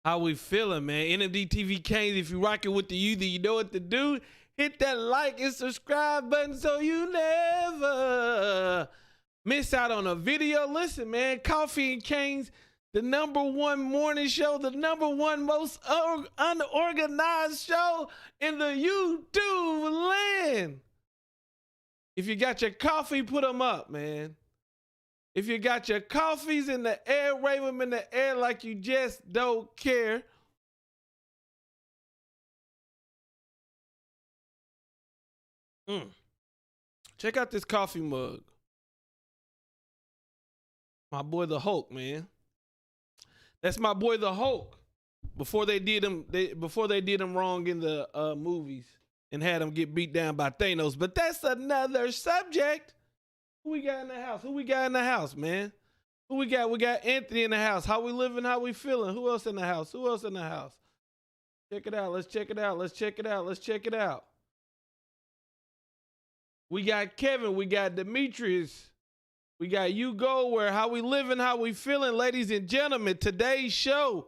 How we feeling, man? NMDTV Canes, if you rocking with the youth, you know what to do. Hit that like and subscribe button so you never miss out on a video. Listen, man, Coffee and Canes, the #1 morning show, the #1 most unorganized show in the YouTube land. If you got your coffee, put them up, man. If you got your coffees in the air, wave them in the air like you just don't care. Check out this coffee mug. My boy the Hulk, man. That's my boy the Hulk. Before they did him wrong in the movies and had him get beat down by Thanos. But that's another subject. Who we got in the house? Who we got in the house, man? Who we got? We got Anthony in the house. How we living? How we feeling? Who else in the house? Who else in the house? Check it out. Let's check it out. Let's check it out. Let's check it out. We got Kevin. We got Demetrius. We got Hugo. Where how we living? How we feeling? Ladies and gentlemen, today's show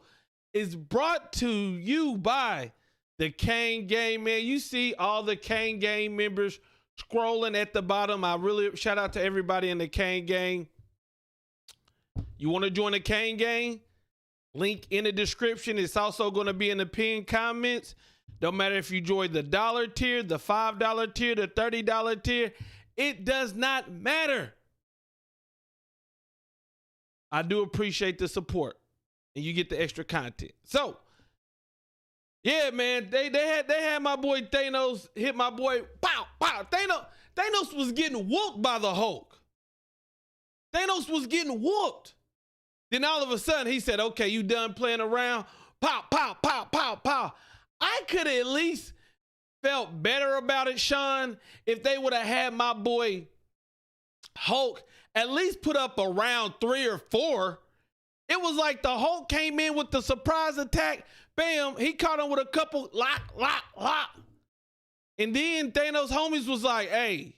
is brought to you by the Cane Gang, man. You see all the Cane Gang members scrolling at the bottom. I really shout out to everybody in the Cane Gang. You want to join the Cane Gang? Link in the description. It's also going to be in the pinned comments. Don't matter if you join the $1 tier, the $5 tier, the $30 tier. It does not matter. I do appreciate the support, and you get the extra content. So, yeah, man, they had my boy Thanos hit my boy. Pow, pow. Thanos was getting whooped by the Hulk. Thanos was getting whooped. Then all of a sudden he said, "Okay, you done playing around?" Pow, pow, pow, pow, pow. I could have at least felt better about it, Sean, if they would have had my boy Hulk at least put up a round 3 or 4. It was like the Hulk came in with the surprise attack. Bam, he caught him with a couple lock. And then Thanos' homies was like, "Hey,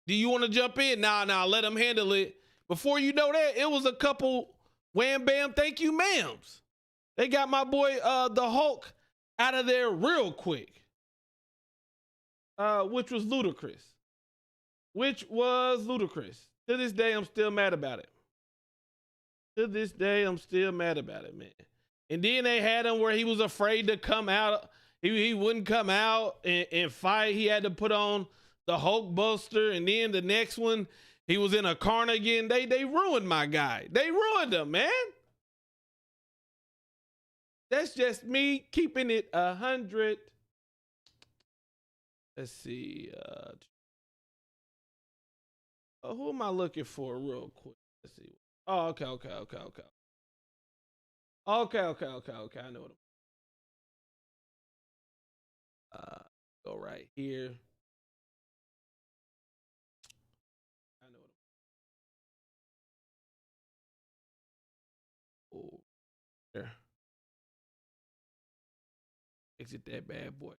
do you want to jump in?" Nah, let him handle it. Before you know that, it was a couple wham, bam, thank you, ma'ams. They got my boy, the Hulk, out of there real quick. Which was ludicrous. To this day, I'm still mad about it. Man. And then they had him where he was afraid to come out. He wouldn't come out and fight. He had to put on the Hulk Buster. And then the next one, he was in a cardigan. They ruined my guy. They ruined him, man. That's just me keeping it 100. Let's see. Who am I looking for real quick? Let's see. Oh, okay. Okay. I know what I'm go right here. I know what I'm there. Exit that bad boy.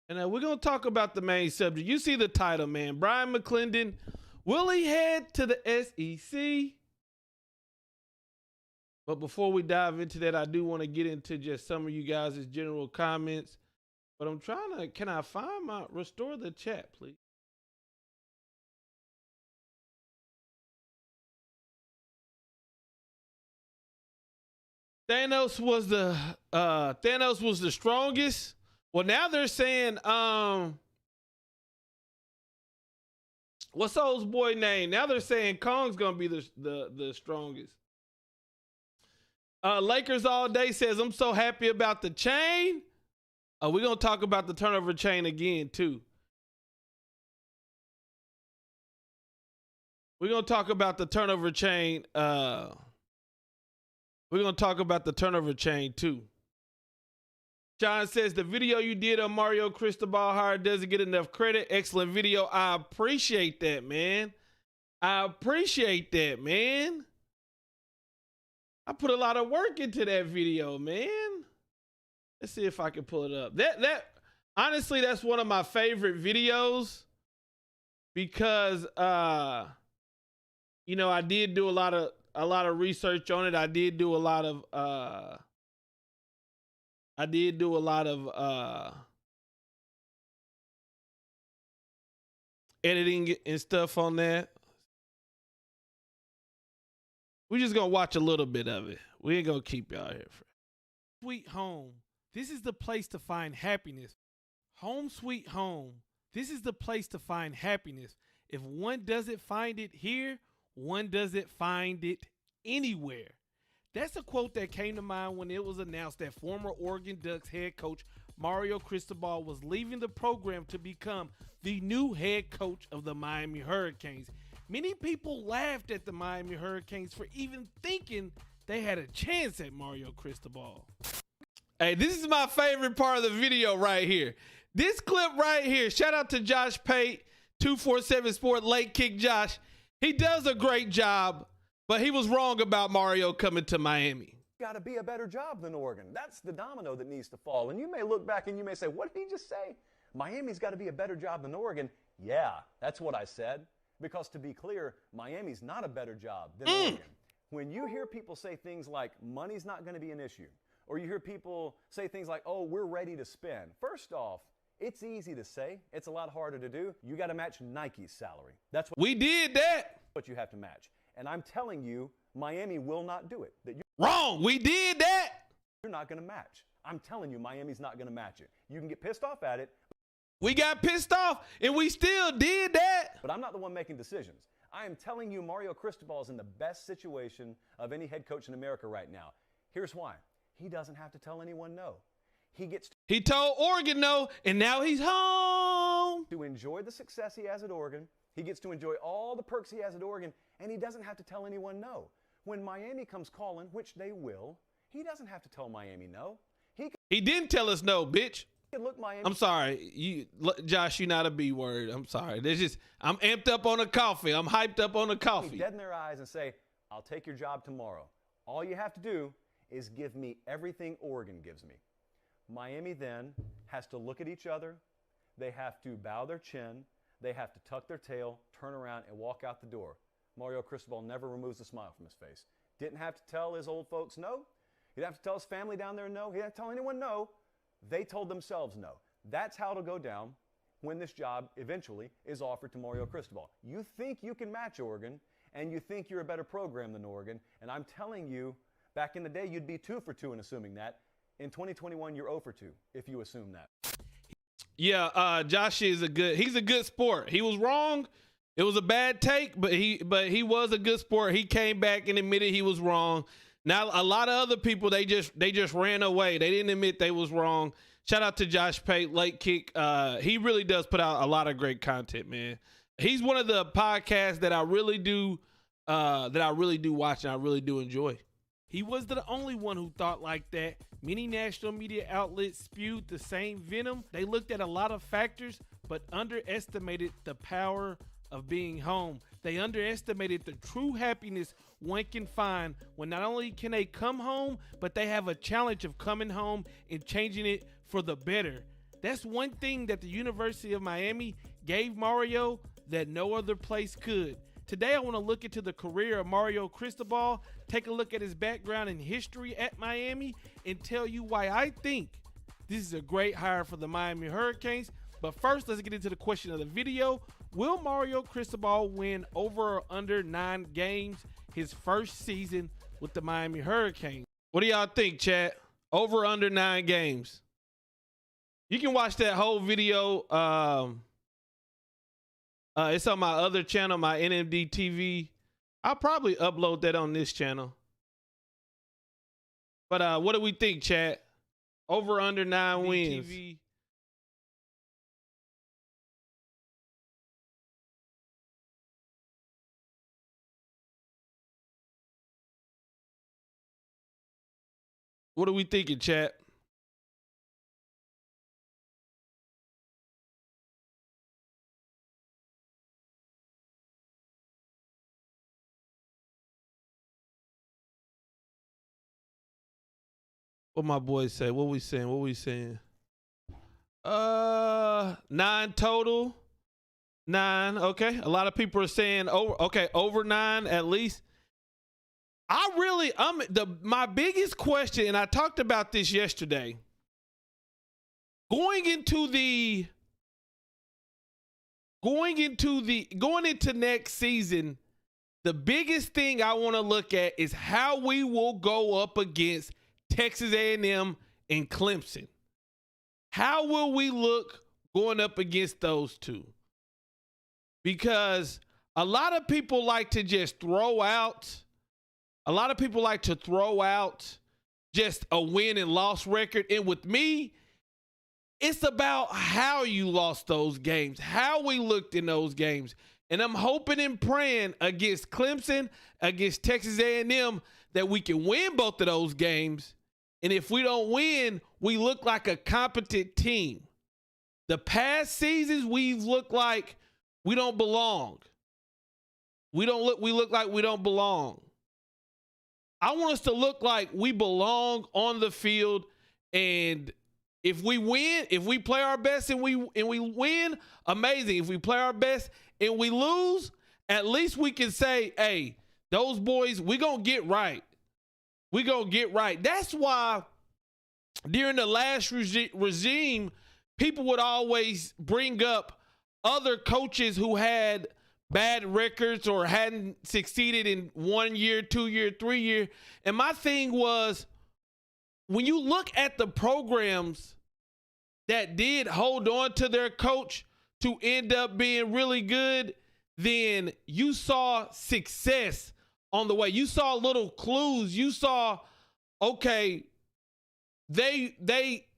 And we're going to talk about the main subject. You see the title, man. Bryan McClendon, will he head to the SEC? But before we dive into that, I do want to get into just some of you guys' general comments. But I'm trying to, can I find restore the chat, please? Thanos was the strongest. Well, now they're saying, what's old boy name? Now they're saying Kong's gonna be the strongest. Lakers all day says, "I'm so happy about the chain." We're gonna talk about the turnover chain again too. We're gonna talk about the turnover chain. We're gonna talk about the turnover chain too. John says, "The video you did on Mario Cristobal hard doesn't get enough credit. Excellent video." I appreciate that, man. I put a lot of work into that video, man. Let's see if I can pull it up. That honestly, that's one of my favorite videos because you know, I did do a lot of research on it. I did do a lot of editing and stuff on that. We're just gonna watch a little bit of it. We ain't gonna keep y'all here. Sweet home. This is the place to find happiness. Home sweet home. This is the place to find happiness. If one doesn't find it here, one doesn't find it anywhere. That's a quote that came to mind when it was announced that former Oregon Ducks head coach Mario Cristobal was leaving the program to become the new head coach of the Miami Hurricanes. Many people laughed at the Miami Hurricanes for even thinking they had a chance at Mario Cristobal. Hey, this is my favorite part of the video right here. This clip right here. Shout out to Josh Pate, 247 Sport, Lightkick Josh. He does a great job, but he was wrong about Mario coming to Miami. Got to be a better job than Oregon. That's the domino that needs to fall. And you may look back and you may say, what did he just say? Miami's got to be a better job than Oregon. Yeah, that's what I said. Because to be clear, Miami's not a better job than Oregon. When you hear people say things like money's not going to be an issue, or you hear people say things like, oh, we're ready to spend. First off, it's easy to say. It's a lot harder to do. You got to match Nike's salary. That's what we did that. What you have to match. And I'm telling you, Miami will not do it. That you're wrong. We did that. You're not going to match. I'm telling you, Miami's not going to match it. You can get pissed off at it. We got pissed off, and we still did that. But I'm not the one making decisions. I am telling you, Mario Cristobal is in the best situation of any head coach in America right now. Here's why. He doesn't have to tell anyone no. He told Oregon no, and now he's home. To enjoy the success he has at Oregon. He gets to enjoy all the perks he has at Oregon, and he doesn't have to tell anyone no. When Miami comes calling, which they will, he doesn't have to tell Miami no. He didn't tell us no, bitch. Look, Miami. I'm sorry, Josh. You're not a B word. I'm sorry. I'm amped up on the coffee. I'm hyped up on the coffee. Dead in their eyes and say, "I'll take your job tomorrow." All you have to do is give me everything Oregon gives me. Miami then has to look at each other. They have to bow their chin. They have to tuck their tail, turn around, and walk out the door. Mario Cristobal never removes a smile from his face. Didn't have to tell his old folks no. He didn't have to tell his family down there no. He didn't have to tell anyone no. They told themselves no. That's how it'll go down when this job eventually is offered to Mario Cristobal. You think you can match Oregon, and you think you're a better program than Oregon, and I'm telling you, back in the day, you'd be 2 for 2 in assuming that. In 2021, you're 0 for 2 if you assume that. Yeah, Josh is he's a good sport. He was wrong. It was a bad take, but he was a good sport. He came back and admitted he was wrong. Now, a lot of other people, they just ran away. They didn't admit they was wrong. Shout out to Josh Pate, Lightkick. He really does put out a lot of great content, man. He's one of the podcasts that I really do watch and I really do enjoy. He was the only one who thought like that. Many national media outlets spewed the same venom. They looked at a lot of factors, but underestimated the power of being home. They underestimated the true happiness one can find when not only can they come home, but they have a challenge of coming home and changing it for the better. That's one thing that the University of Miami gave Mario that no other place could. Today, I want to look into the career of Mario Cristobal, take a look at his background and history at Miami, and tell you why I think this is a great hire for the Miami Hurricanes. But first, let's get into the question of the video. Will Mario Cristobal win over or under 9 games his first season with the Miami Hurricanes? What do y'all think, chat? Over or under 9 games? You can watch that whole video. It's on my other channel, my NMD TV. I'll probably upload that on this channel. But what do we think, chat? Over under 9 wins. TV. What are we thinking, chat? What my boys say? What we saying? What we saying? 9 total. 9. Okay. A lot of people are saying over. Okay, over 9 at least. My biggest question, and I talked about this yesterday, going into next season, the biggest thing I want to look at is how we will go up against Texas A&M and Clemson. How will we look going up against those two? Because a lot of people like to just throw out just a win and loss record. And with me, it's about how you lost those games, how we looked in those games. And I'm hoping and praying against Clemson, against Texas A&M, that we can win both of those games. And if we don't win, we look like a competent team. The past seasons, we've looked like we don't belong. We look like we don't belong. I want us to look like we belong on the field. And if we win, if we play our best and we win, amazing. If we play our best and we lose, at least we can say, hey, those boys, we're going to get right. We're going to get right. That's why during the last regime, people would always bring up other coaches who had bad records or hadn't succeeded in 1 year, 2 year, 3 year. And my thing was, when you look at the programs that did hold on to their coach to end up being really good, then you saw success on the way. You saw little clues. You saw, okay, they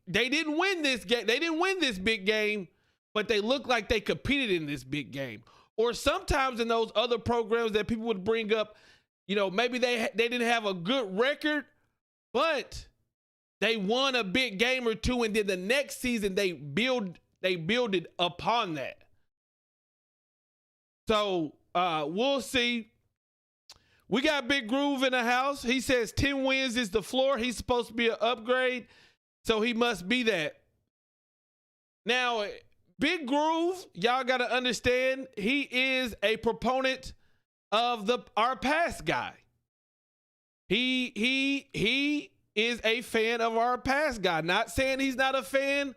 didn't win this game. They didn't win this big game, but they looked like they competed in this big game. Or sometimes in those other programs that people would bring up, you know, maybe they didn't have a good record, but they won a big game or two, and then the next season they builded upon that. So we'll see. We got Big Groove in the house. He says 10 wins is the floor. He's supposed to be an upgrade, so he must be that. Now, Big Groove, y'all got to understand, he is a proponent of our past guy. He is a fan of our past guy. Not saying he's not a fan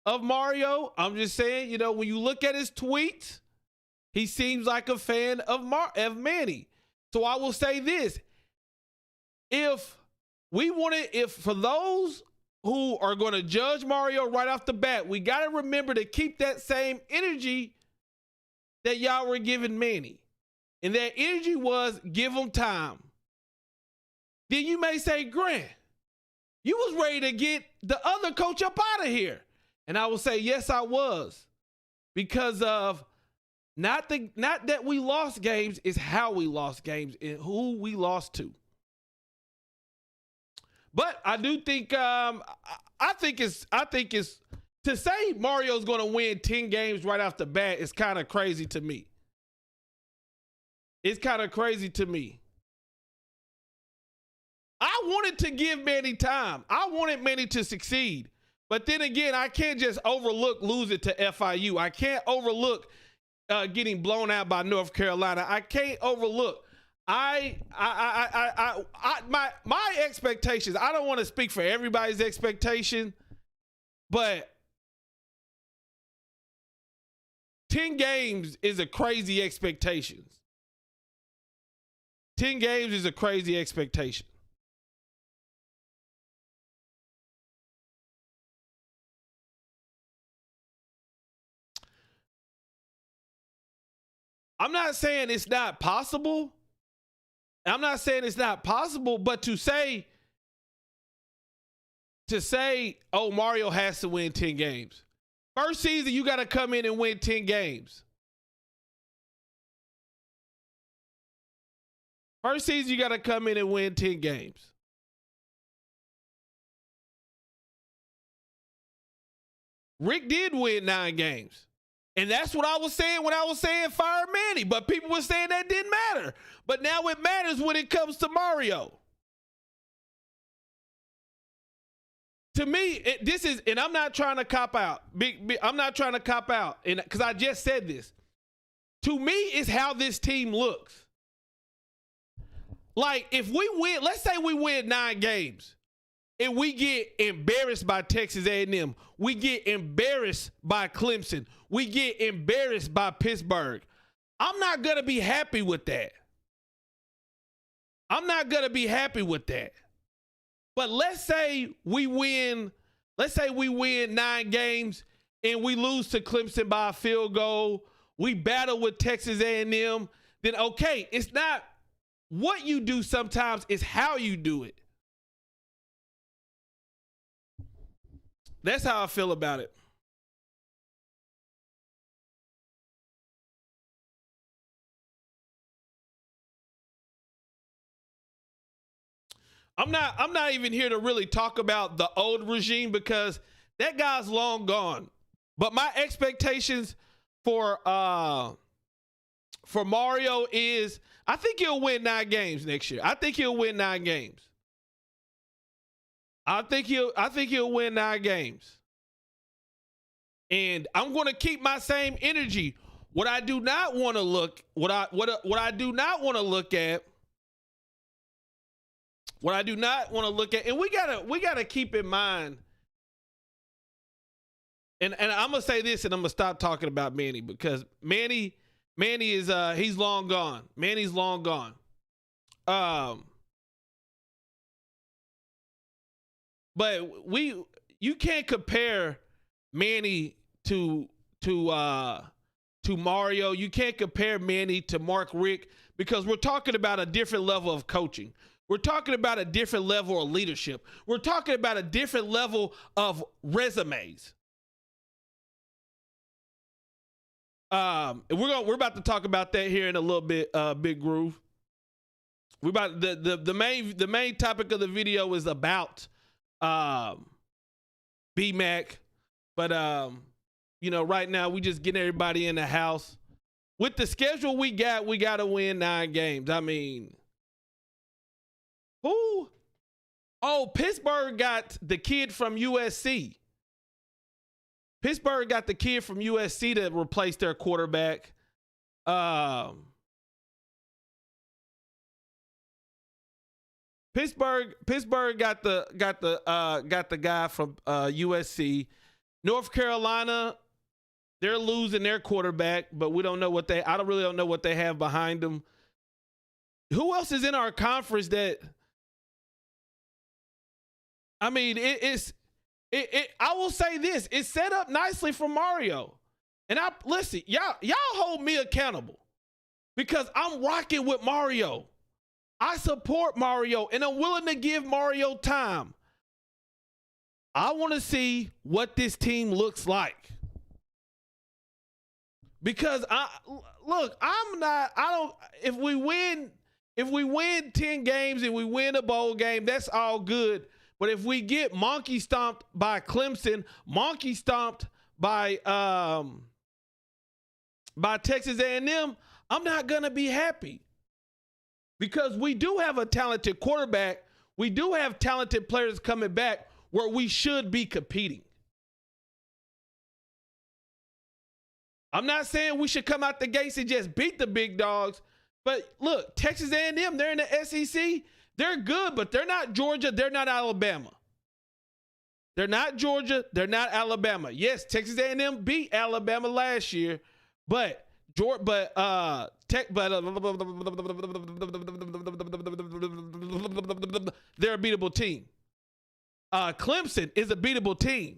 of Mario. I'm just saying, you know, when you look at his tweets, he seems like a fan of Manny. So I will say this. If for those who are going to judge Mario right off the bat, we got to remember to keep that same energy that y'all were giving Manny. And that energy was give him time. Then you may say, Grant, you was ready to get the other coach up out of here. And I will say, yes, I was. Because of not that we lost games, is how we lost games and who we lost to. But I do think I think it's to say Mario's going to win 10 games right off the bat is kind of crazy to me. It's kind of crazy to me. I wanted to give Manny time. I wanted Manny to succeed. But then again, I can't just overlook losing to FIU. I can't overlook getting blown out by North Carolina. I can't overlook. My expectations, I don't want to speak for everybody's expectation, but 10 games is a crazy expectation. 10 games is a crazy expectation. I'm not saying it's not possible. I'm not saying it's not possible, but to say, oh, Mario has to win 10 games. First season, you got to come in and win 10 games. First season, you got to come in and win 10 games. Rick did win 9 games. And that's what I was saying when I was saying fire Manny. But people were saying that didn't matter. But now it matters when it comes to Mario. To me, this is, and I'm not trying to cop out. I'm not trying to cop out, and because I just said this. To me, it's how this team looks. Like, if we win, let's say we win 9 games and we get embarrassed by Texas A&M, we get embarrassed by Clemson, we get embarrassed by Pittsburgh, I'm not going to be happy with that. I'm not going to be happy with that. But let's say we win 9 games and we lose to Clemson by a field goal, we battle with Texas A&M, then okay, it's not what you do sometimes, it's how you do it. That's how I feel about it. I'm not even here to really talk about the old regime because that guy's long gone. But my expectations for Mario is I think he'll win 9 games next year. I think he'll win 9 games. I think he'll win 9 games. And I'm going to keep my same energy. What I do not want to look at, what I do not want to look at, and we gotta keep in mind, and I'm gonna say this, and I'm gonna stop talking about Manny because Manny is he's long gone. Manny's long gone. But you can't compare Manny to Mario. You can't compare Manny to Mark Richt because we're talking about a different level of coaching. We're talking about a different level of leadership. We're talking about a different level of resumes. We're about to talk about that here in a little bit, Big Groove. We about the main topic of the video is about B-Mac, but you know, right now we just getting everybody in the house. With the schedule we got to win 9 games. I mean, who? Oh, Pittsburgh got the kid from USC. Pittsburgh got the kid from USC to replace their quarterback. Pittsburgh got the guy from USC. North Carolina, they're losing their quarterback, but I don't really know what they have behind them. Who else is in our conference that? I mean, I will say this: it's set up nicely for Mario. And listen, y'all hold me accountable because I'm rocking with Mario. I support Mario, and I'm willing to give Mario time. I want to see what this team looks like. Because if we win 10 games and we win a bowl game, that's all good. But if we get monkey stomped by Clemson, monkey stomped by Texas A&M, I'm not going to be happy. Because we do have a talented quarterback. We do have talented players coming back where we should be competing. I'm not saying we should come out the gates and just beat the big dogs. But look, Texas A&M, they're in the SEC. They're good, but they're not Georgia. They're not Alabama. They're not Georgia. They're not Alabama. Yes, Texas A&M beat Alabama last year, but they're a beatable team. Clemson is a beatable team.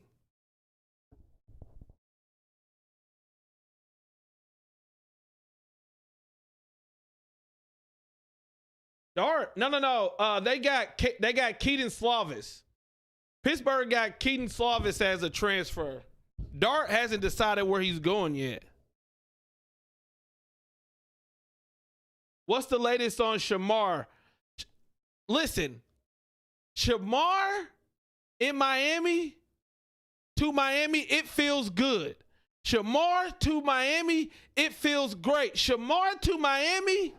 Dart, no. They got Keaton Slovis. Pittsburgh got Keaton Slovis as a transfer. Dart hasn't decided where he's going yet. What's the latest on Shamar? Listen, Shamar in Miami, to Miami, it feels good. Shamar to Miami, it feels great. Shamar to Miami,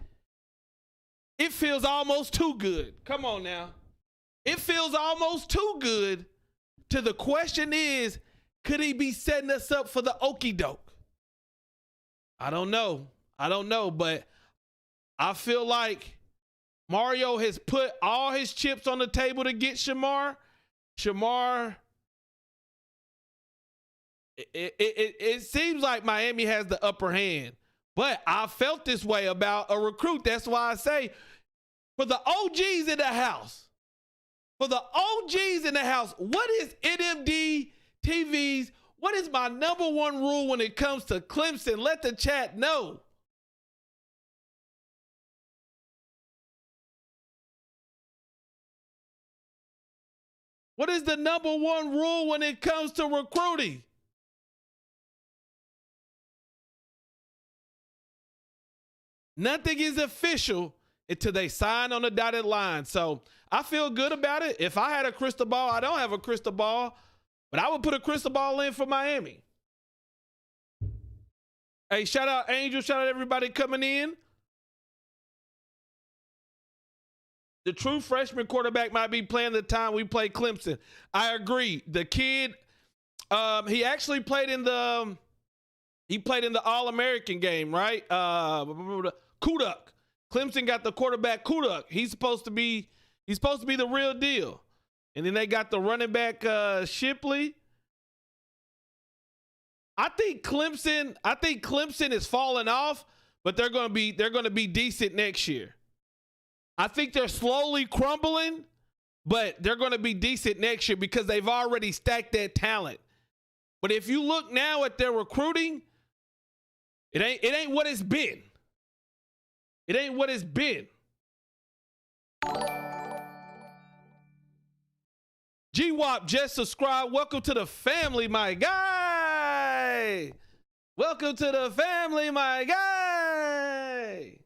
it feels almost too good. Come on now. It feels almost too good. To the question is, could he be setting us up for the okie doke? I don't know, but I feel like Mario has put all his chips on the table to get Shamar. Shamar, it seems like Miami has the upper hand, but I felt this way about a recruit. That's why I say, for the OGs in the house, what is NMD TV's, what is my number one rule when it comes to Clemson? Let the chat know. What is the number one rule when it comes to recruiting? Nothing is official until they sign on the dotted line. So I feel good about it. If I had a crystal ball, I don't have a crystal ball, but I would put a crystal ball in for Miami. Hey, shout out Angel. Shout out everybody coming in. The true freshman quarterback might be playing the time we play Clemson. I agree. The kid, he actually played in the All-American game, right? Kuduk. Clemson got the quarterback Kuduk. He's supposed to be the real deal. And then they got the running back Shipley. I think Clemson is falling off, but they're going to be decent next year. I think they're slowly crumbling, but they're going to be decent next year because they've already stacked that talent. But if you look now at their recruiting, it ain't what it's been. It ain't what it's been. GWAP just subscribed. Welcome to the family, my guy. Welcome to the family, my guy.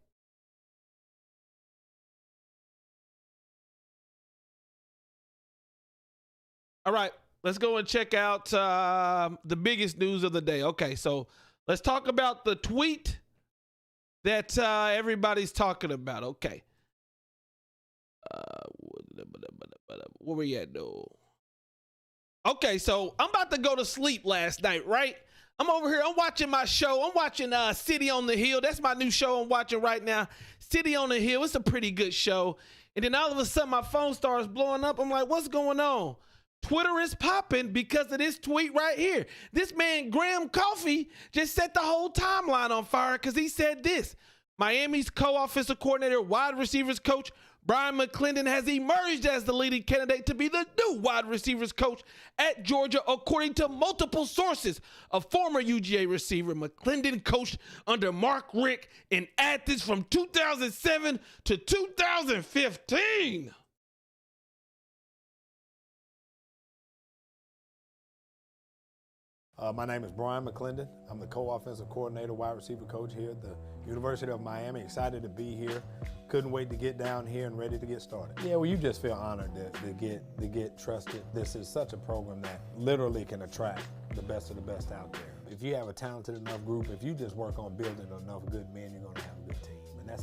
All right, let's go and check out the biggest news of the day. Okay, so let's talk about the tweet that everybody's talking about. Okay. Where we at, though? Okay, so I'm about to go to sleep last night, right? I'm over here. I'm watching my show. I'm watching City on the Hill. That's my new show I'm watching right now. City on the Hill. It's a pretty good show. And then all of a sudden, my phone starts blowing up. I'm like, what's going on? Twitter is popping because of this tweet right here. This man, Graham Coffey, just set the whole timeline on fire because he said this. Miami's co-offensive coordinator, wide receivers coach, Bryan McClendon has emerged as the leading candidate to be the new wide receivers coach at Georgia, according to multiple sources. A former UGA receiver, McClendon coached under Mark Richt in Athens from 2007 to 2015. My name is Bryan McClendon. I'm the co-offensive coordinator, wide receiver coach here at the University of Miami. Excited to be here. Couldn't wait to get down here and ready to get started. Yeah, well, you just feel honored to get trusted. This is such a program that literally can attract the best of the best out there. If you have a talented enough group, if you just work on building enough good men, you're going to have a good team.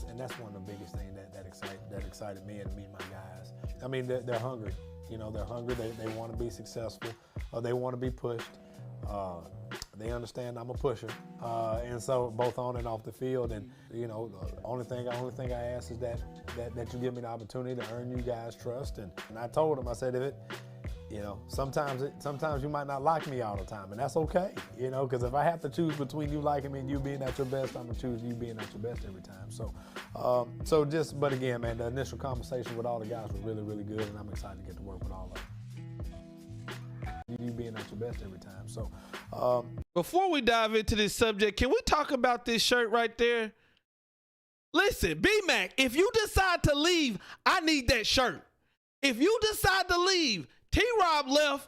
And that's one of the biggest things that excited me and my guys. I mean, they're hungry. You know, they're hungry. They want to be successful. They want to be pushed. They understand I'm a pusher, and so both on and off the field. And you know, the only thing I ask is that you give me the opportunity to earn you guys' trust. And I told them, I said, if it, you know, sometimes you might not like me all the time, and that's okay. You know, because if I have to choose between you liking me and you being at your best, I'm gonna choose you being at your best every time. But again, man, the initial conversation with all the guys was really, really good, and I'm excited to get to work with all of them. You being at your best every time. So, before we dive into this subject, can we talk about this shirt right there? Listen, B-Mac, if you decide to leave, I need that shirt. If you decide to leave, TRob left.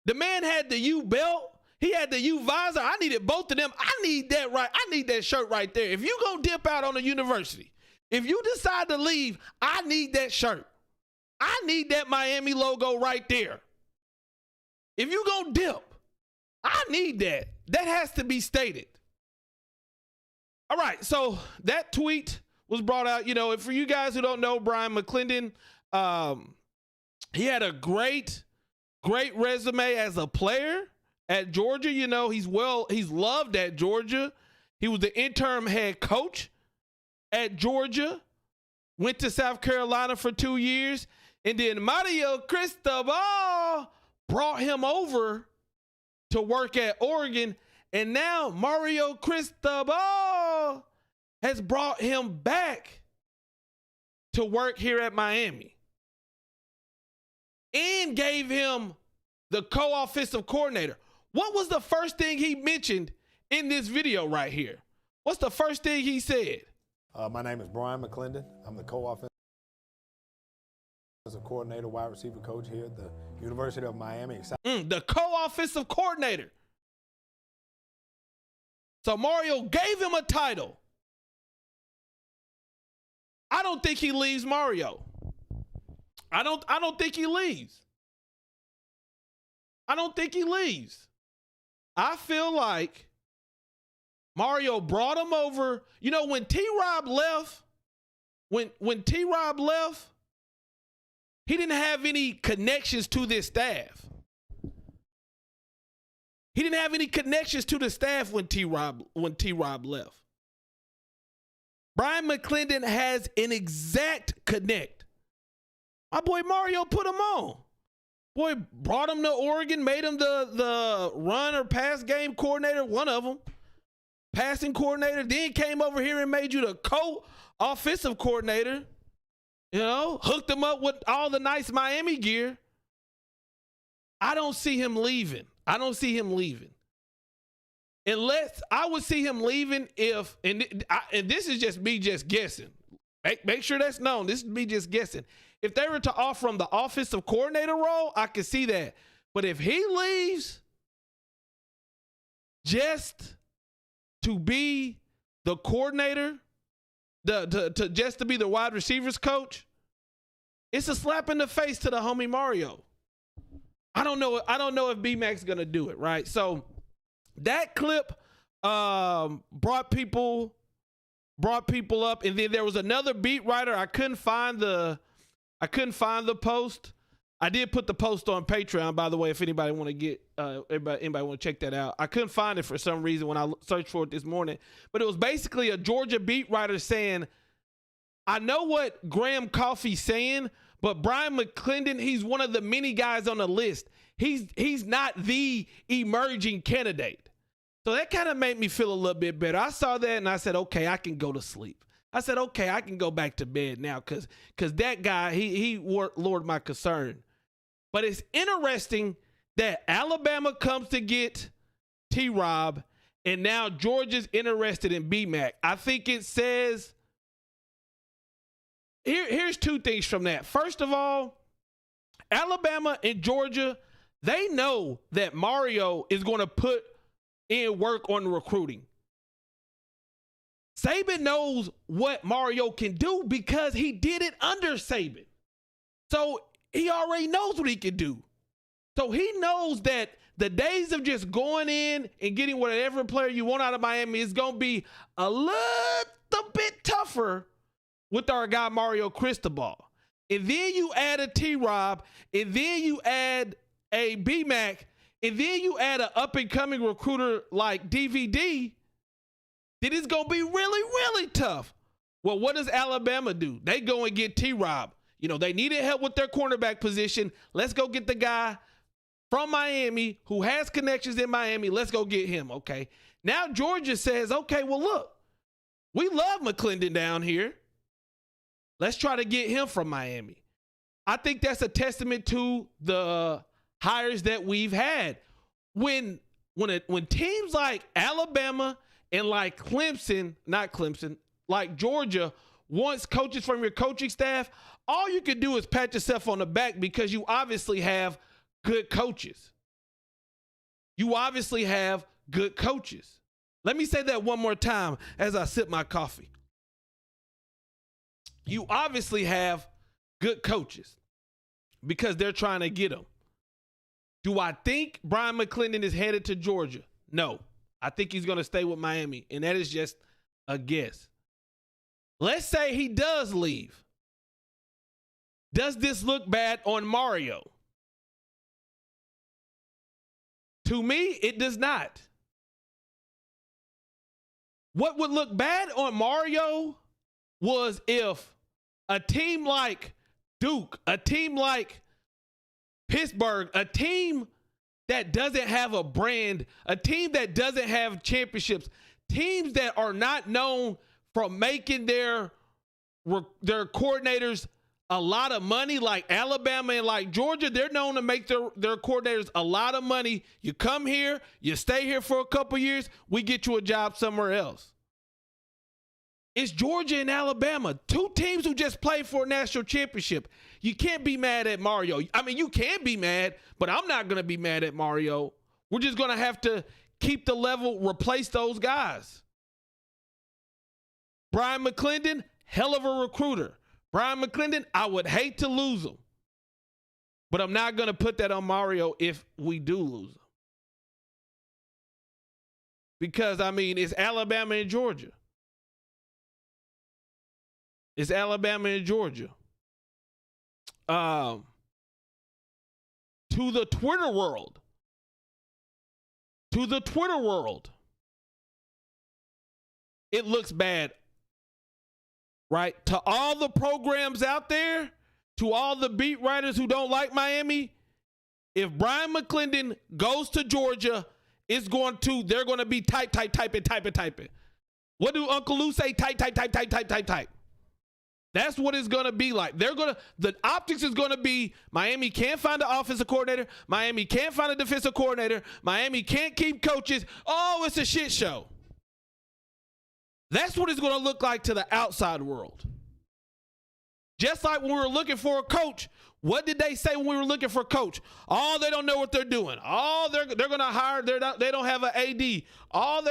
The man had the U belt. He had the U visor. I needed both of them. I need that shirt right there. If you gonna dip out on the university, if you decide to leave, I need that shirt. I need that Miami logo right there. If you gonna dip, I need that. That has to be stated. All right, so that tweet was brought out. You know, for you guys who don't know, Bryan McClendon, he had a great resume as a player at Georgia. You know, he's loved at Georgia. He was the interim head coach at Georgia went to South Carolina for 2 years, and then Mario Cristobal brought him over to work at Oregon, and now Mario Cristobal has brought him back to work here at Miami and gave him the co-offensive coordinator. What was the first thing he mentioned in this video right here? What's the first thing he said? My name is Bryan McClendon. I'm the co-offensive coordinator, wide receiver coach here at the University of Miami. The co-offensive coordinator. So Mario gave him a title. I don't think he leaves Mario. I don't think he leaves. I don't think he leaves. I feel like Mario brought him over. You know, when TRob left, when TRob left, he didn't have any connections to this staff. He didn't have any connections to the staff when TRob left. Bryan McClendon has an exact connect. My boy Mario put him on. Boy brought him to Oregon, made him the run or pass game coordinator, one of them, passing coordinator, then came over here and made you the co-offensive coordinator. You know, hooked him up with all the nice Miami gear. I don't see him leaving. I don't see him leaving. Unless I would see him leaving if, and this is just me just guessing. Make sure that's known. This is me just guessing. If they were to offer him the offensive coordinator role, I could see that. But if he leaves just to be the coordinator, just to be the wide receivers coach, it's a slap in the face to the homie Mario. I don't know if B-Mac's gonna do it, right? So that clip brought people up, and then there was another beat writer. I couldn't find the post. I did put the post on Patreon, by the way, if anybody want to get anybody want to check that out. I couldn't find it for some reason when I searched for it this morning, but it was basically a Georgia beat writer saying, I know what Graham Coffey's saying, but Bryan McClendon, he's one of the many guys on the list. He's not the emerging candidate. So that kind of made me feel a little bit better. I saw that and I said, okay, I can go to sleep. I said, okay, I can go back to bed now because that guy, he lured my concern. But it's interesting that Alabama comes to get TRob, and now Georgia's interested in B-Mac. I think it says, here's two things from that. First of all, Alabama and Georgia, they know that Mario is going to put in work on recruiting. Saban knows what Mario can do because he did it under Saban. So he already knows what he can do. So he knows that the days of just going in and getting whatever player you want out of Miami is going to be a little bit tougher with our guy Mario Cristobal. And then you add a TRob, and then you add a B-Mac, and then you add an up-and-coming recruiter like DVD, then it's going to be really, really tough. Well, what does Alabama do? They go and get TRob. You know, they needed help with their cornerback position. Let's go get the guy from Miami who has connections in Miami. Let's go get him, okay? Now Georgia says, okay, well, look, we love McClendon down here. Let's try to get him from Miami. I think that's a testament to the hires that we've had. When teams like Alabama and like like Georgia wants coaches from your coaching staff, all you can do is pat yourself on the back because you obviously have good coaches. You obviously have good coaches. Let me say that one more time as I sip my coffee. You obviously have good coaches because they're trying to get them. Do I think Bryan McClendon is headed to Georgia? No. I think he's going to stay with Miami, and that is just a guess. Let's say he does leave. Does this look bad on Mario? To me, it does not. What would look bad on Mario was if a team like Duke, a team like Pittsburgh, a team that doesn't have a brand, a team that doesn't have championships, teams that are not known for making their coordinators a lot of money, like Alabama and like Georgia, they're known to make their coordinators a lot of money. You come here, you stay here for a couple years, we get you a job somewhere else. It's Georgia and Alabama, two teams who just played for a national championship. You can't be mad at Mario. I mean, you can be mad, but I'm not going to be mad at Mario. We're just going to have to keep the level, replace those guys. Bryan McClendon, hell of a recruiter. Bryan McClendon, I would hate to lose him, but I'm not going to put that on Mario if we do lose him. Because, I mean, it's Alabama and Georgia. It's Alabama and Georgia. To the Twitter world. To the Twitter world. It looks bad. Right? To all the programs out there, to all the beat writers who don't like Miami, if Bryan McClendon goes to Georgia, they're going to be type. What do Uncle Lou say? Type. That's what it's going to be like. The optics is going to be Miami can't find an offensive coordinator. Miami can't find a defensive coordinator. Miami can't keep coaches. Oh, it's a shit show. That's what it's going to look like to the outside world. Just like when we were looking for a coach, what did they say when we were looking for a coach? Oh, they don't know what they're doing. Oh, they're going to hire. They don't have an AD. Oh,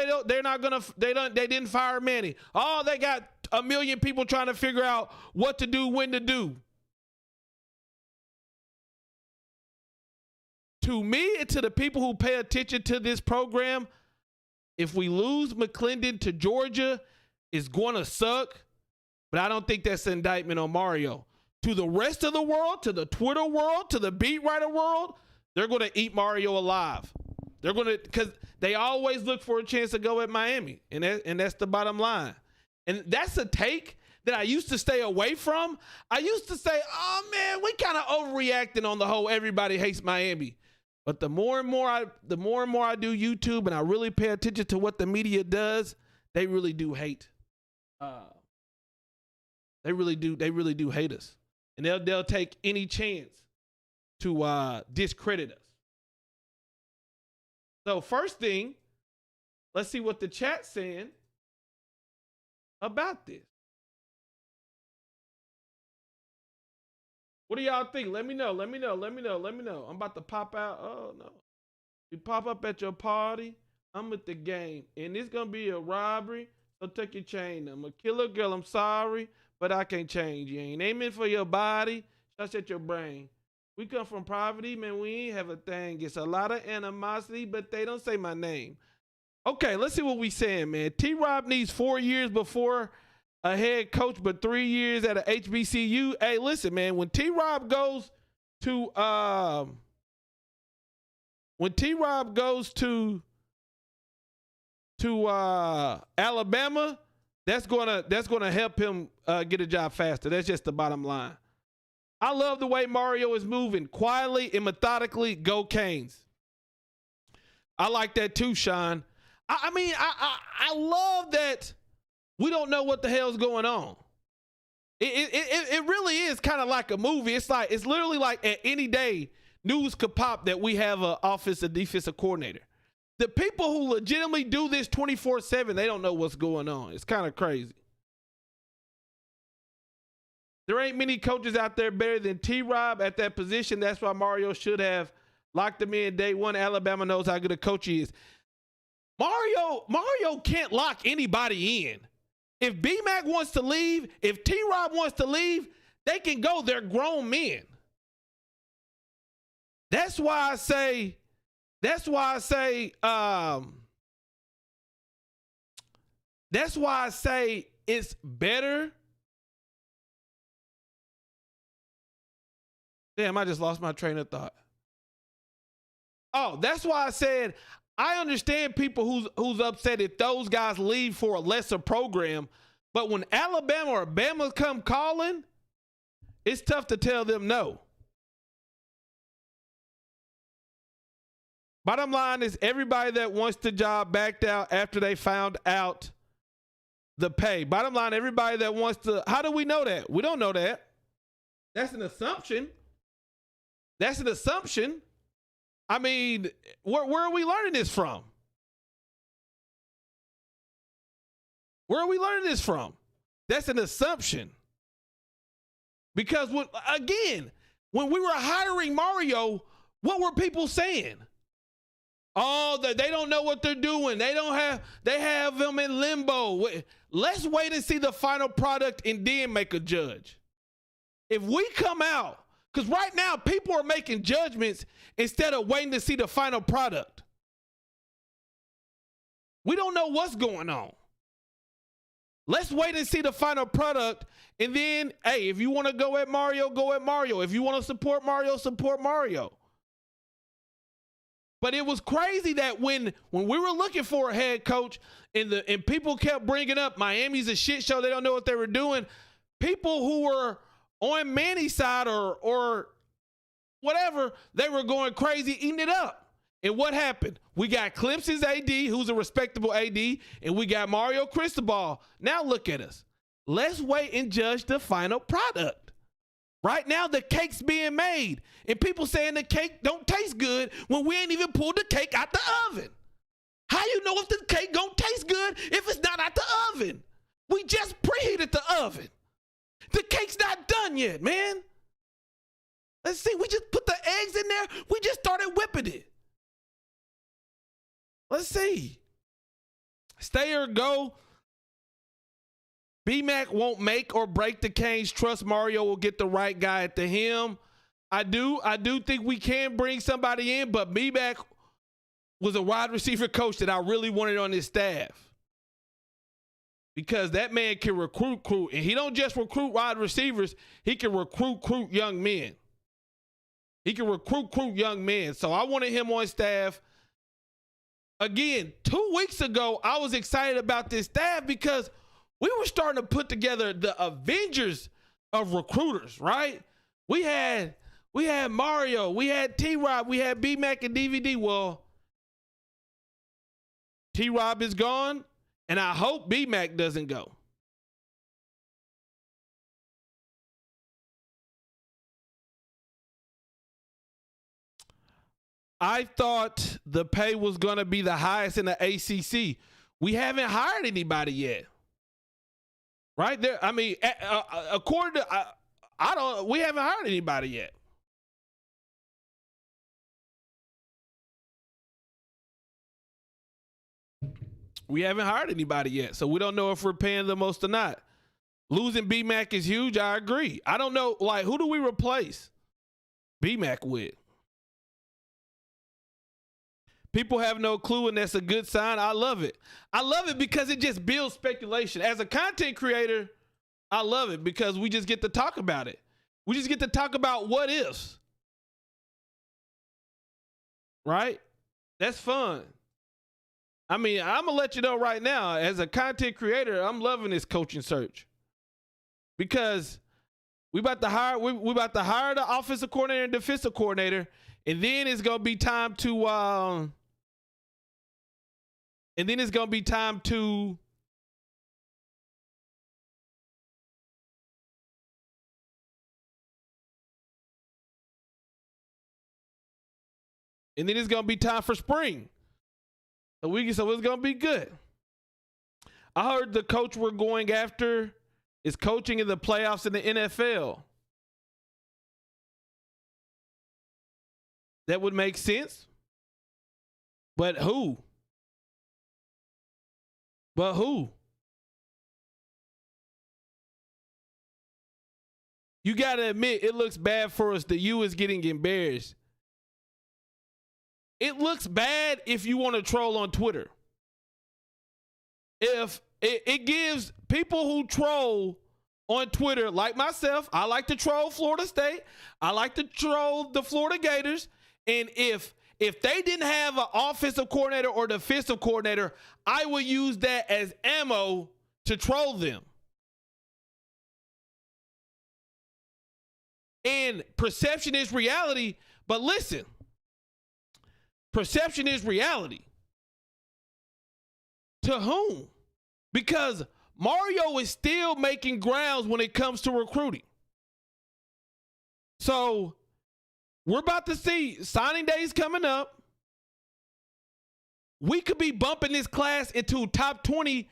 they didn't fire Manny. Oh, they got a million people trying to figure out what to do, when to do. To me and to the people who pay attention to this program, if we lose McClendon to Georgia, it's going to suck, but I don't think that's an indictment on Mario. To the rest of the world, to the Twitter world, to the beat writer world, they're going to eat Mario alive. They're going to, because they always look for a chance to go at Miami, and that's the bottom line. And that's a take that I used to stay away from. I used to say, oh, man, we kind of overreacting on the whole everybody hates Miami. But the more and more I do YouTube and I really pay attention to what the media does, they really do hate. They really do hate us. And they'll take any chance to discredit us. So first thing, let's see what the chat's saying about this. What do y'all think? Let me know. I'm about to pop out. Oh, no. You pop up at your party. I'm at the game. And it's going to be a robbery. So take your chain. I'm a killer girl. I'm sorry, but I can't change. You ain't aiming for your body. Just at your brain. We come from poverty, man. We ain't have a thing. It's a lot of animosity, but they don't say my name. Okay, let's see what we saying, man. TRob needs 4 years before a head coach, but 3 years at a HBCU. Hey, listen, man, when TRob goes to Alabama, that's gonna help him get a job faster. That's just the bottom line. I love the way Mario is moving quietly and methodically. Go Canes. I like that too, Sean. I love that. We don't know what the hell's going on. It really is kind of like a movie. It's literally like at any day, news could pop that we have an offensive defensive coordinator. The people who legitimately do this 24/7, they don't know what's going on. It's kind of crazy. There ain't many coaches out there better than TRob at that position. That's why Mario should have locked him in day one. Alabama knows how good a coach he is. Mario can't lock anybody in. If BMAC wants to leave, if TRob wants to leave, they can go. They're grown men. That's why I say it's better. Damn, I just lost my train of thought. Oh, that's why I said I understand people who's upset if those guys leave for a lesser program, but when Alabama or Bama come calling, it's tough to tell them no. Bottom line is everybody that wants the job backed out after they found out the pay. Bottom line, everybody that wants to, how do we know that? We don't know that. That's an assumption. That's an assumption. I mean, where are we learning this from? Where are we learning this from? That's an assumption. Because again, when we were hiring Mario, what were people saying? Oh, they don't know what they're doing. They have them in limbo. Let's wait and see the final product and then make a judge. If we come out, because right now people are making judgments instead of waiting to see the final product. We don't know what's going on. Let's wait and see the final product. And then, hey, if you want to go at Mario, go at Mario. If you want to support Mario, support Mario. But it was crazy that when we were looking for a head coach and people kept bringing up Miami's a shit show, they don't know what they were doing. People who were on Manny's side or whatever, they were going crazy, eating it up. And what happened? We got Clemson's AD, who's a respectable AD, and we got Mario Cristobal. Now look at us. Let's wait and judge the final product. Right now, the cake's being made, and people saying the cake don't taste good when we ain't even pulled the cake out the oven. How you know if the cake gonna taste good if it's not out the oven? We just preheated the oven. The cake's not done yet, man. Let's see, we just put the eggs in there. We just started whipping it. Let's see. Stay or go. B-Mac won't make or break the Canes. Trust Mario will get the right guy at the helm. I do think we can bring somebody in, but B-Mac was a wide receiver coach that I really wanted on his staff. Because that man can recruit, and he don't just recruit wide receivers, he can recruit young men. He can recruit young men. So I wanted him on staff. Again, 2 weeks ago, I was excited about this staff because we were starting to put together the Avengers of recruiters, right? We had Mario, we had TRob, we had B-Mac and DVD. Well, TRob is gone, and I hope B-Mac doesn't go. I thought the pay was going to be the highest in the ACC. We haven't hired anybody yet. Right there. I mean, according to, we haven't hired anybody yet. We haven't hired anybody yet. So we don't know if we're paying the most or not. Losing B-Mac is huge. I agree. I don't know, like, who do we replace B-Mac with? People have no clue, and that's a good sign. I love it. I love it because it just builds speculation. As a content creator, I love it because we just get to talk about it. We just get to talk about what ifs. Right? That's fun. I mean, I'm going to let you know right now, as a content creator, I'm loving this coaching search. Because we about to hire the offensive coordinator and defensive coordinator, and then it's going to be time to And then it's going to be time to for spring. So it's going to be good. I heard the coach we're going after is coaching in the playoffs in the NFL. That would make sense. But who? You got to admit, it looks bad for us. The U is getting embarrassed. It looks bad if you want to troll on Twitter. If it gives people who troll on Twitter, like myself, I like to troll Florida State. I like to troll the Florida Gators. And if they didn't have an offensive coordinator or defensive coordinator, I would use that as ammo to troll them. And perception is reality. But listen, perception is reality. To whom? Because Mario is still making grounds when it comes to recruiting. So we're about to see signing days coming up. We could be bumping this class into top 20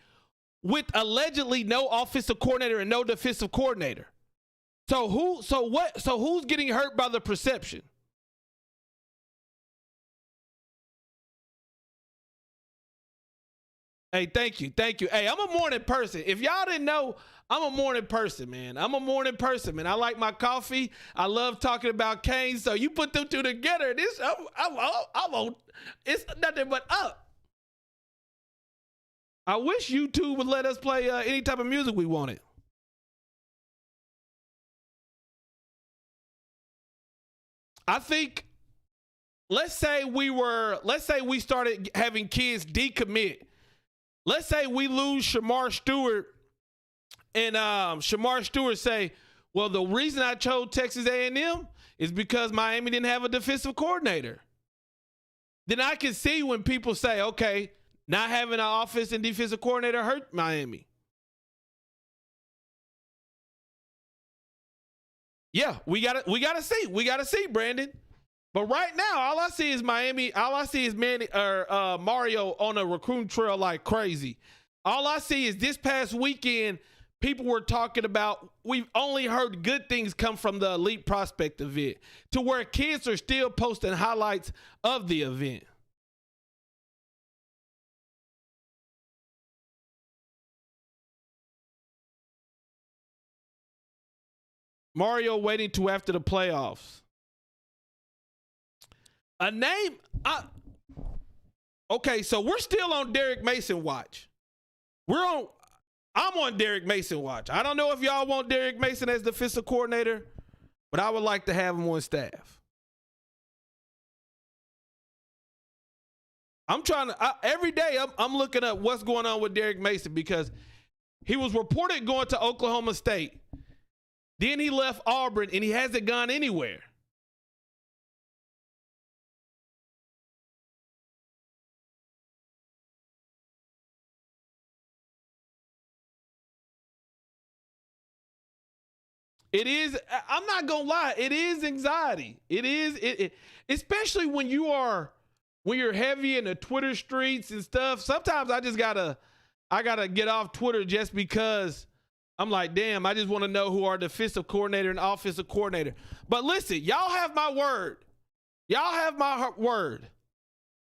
with allegedly no offensive coordinator and no defensive coordinator. So who's getting hurt by the perception? Hey, thank you. Hey, I'm a morning person. If y'all didn't know, I'm a morning person, man. I like my coffee. I love talking about Canes. So you put them two together, it's nothing but up. I wish YouTube would let us play any type of music we wanted. I think, let's say we started having kids decommit. Let's say we lose Shamar Stewart, and Shamar Stewart say, well, the reason I chose Texas A&M is because Miami didn't have a defensive coordinator. Then I can see when people say, okay, not having an offense and defensive coordinator hurt Miami. Yeah, we gotta see, Brandon. But right now, all I see is Miami. All I see is Mario on a recruiting trail like crazy. All I see is this past weekend, people were talking about, we've only heard good things come from the elite prospect event, to where kids are still posting highlights of the event. Mario waiting to after the playoffs. A name. Okay, so we're still on Derek Mason watch. I'm on Derek Mason watch. I don't know if y'all want Derek Mason as defensive coordinator, but I would like to have him on staff. Every day I'm looking up what's going on with Derek Mason, because he was reported going to Oklahoma State. Then he left Auburn and he hasn't gone anywhere. It is, I'm not gonna lie, it is anxiety. It is, especially when you're heavy in the Twitter streets and stuff. Sometimes I gotta get off Twitter just because I'm like, damn, I just want to know who our defensive coordinator and offensive coordinator. But listen, y'all have my word.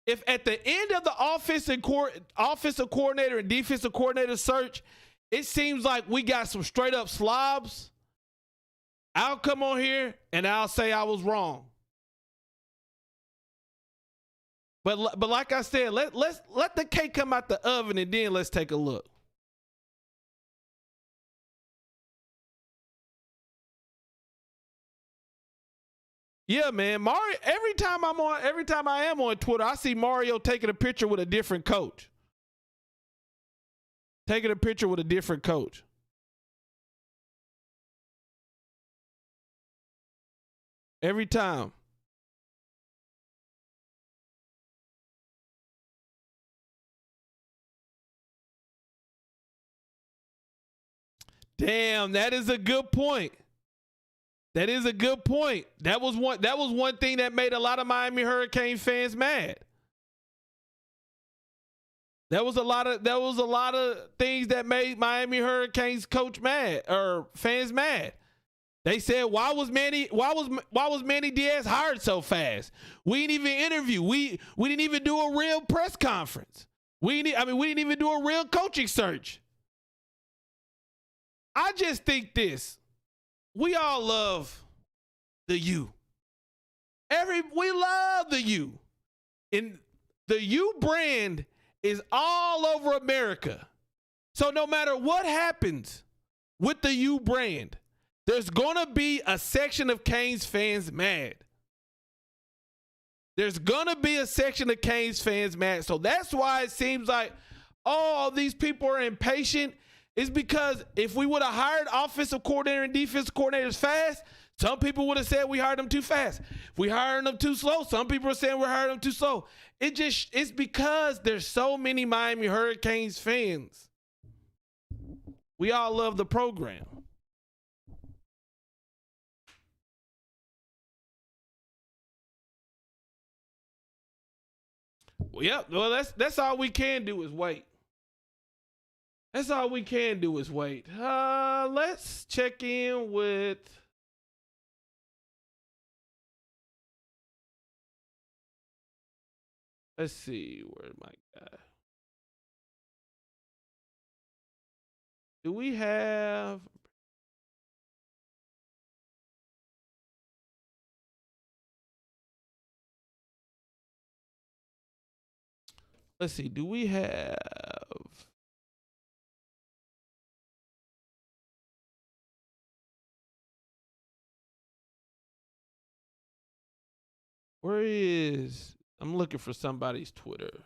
If at the end of the offensive coordinator and defensive coordinator search, it seems like we got some straight up slobs, I'll come on here and I'll say I was wrong. But like I said, let the cake come out the oven and then let's take a look. Yeah, man. Mario, every time I am on Twitter, I see Mario taking a picture with a different coach. Every time. Damn, that is a good point. That was one thing that made a lot of Miami Hurricane fans mad. There was a lot of things that made Miami Hurricanes coach mad, or fans mad. They said, why was Manny Diaz hired so fast? We didn't even interview. We didn't even do a real press conference. We didn't even do a real coaching search. I just think this. We all love the U. We love the U. And the U brand is all over America. So no matter what happens with the U brand, there's going to be a section of Canes fans mad. So that's why it seems like, oh, these people are impatient. It's because if we would have hired offensive coordinator and defensive coordinators fast, Some people would have said we hired them too fast. We hired them too slow. Some people are saying we're hiring them too slow. It's because there's so many Miami Hurricanes fans. We all love the program. Well, yep. Well, that's all we can do is wait. That's all we can do is wait. Let's check in with. Let's see, where's my guy? Do we have? Let's see, do we have? Where is? I'm looking for somebody's Twitter.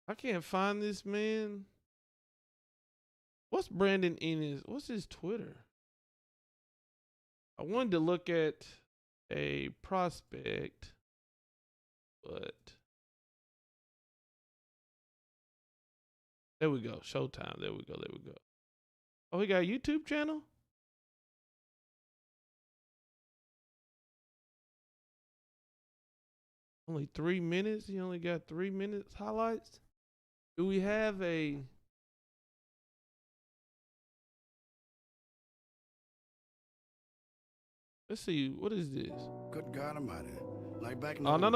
I can't find this man. What's Brandon Enos? What's his Twitter? I wanted to look at a prospect, but there we go. Showtime. There we go. There we go. Oh, he got a YouTube channel? Only 3 minutes? He only got 3 minutes highlights? Do we have a... Let's see. What is this? Good God Almighty! Like back in Oh, no.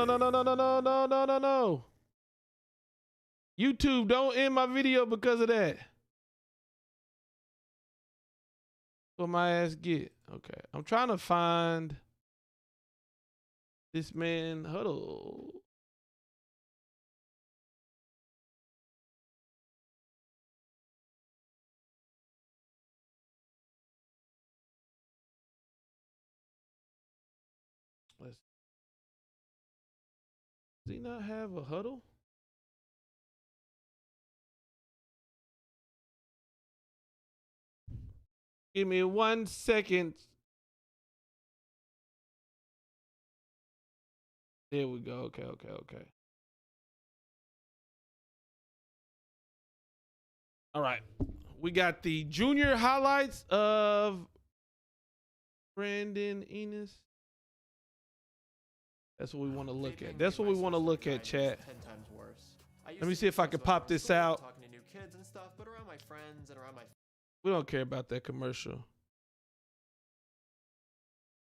YouTube, don't end my video because of that. What my ass get? Okay, I'm trying to find this man Huddle. Does he not have a huddle? Give me 1 second. There we go. Okay. All right. We got the junior highlights of Brandon Enos. That's what we want to look at. That's what we want to look at, chat. 10 times worse. Let me see if I can pop this out. Talking to new kids and stuff, but around my friends and around my We don't care about that commercial.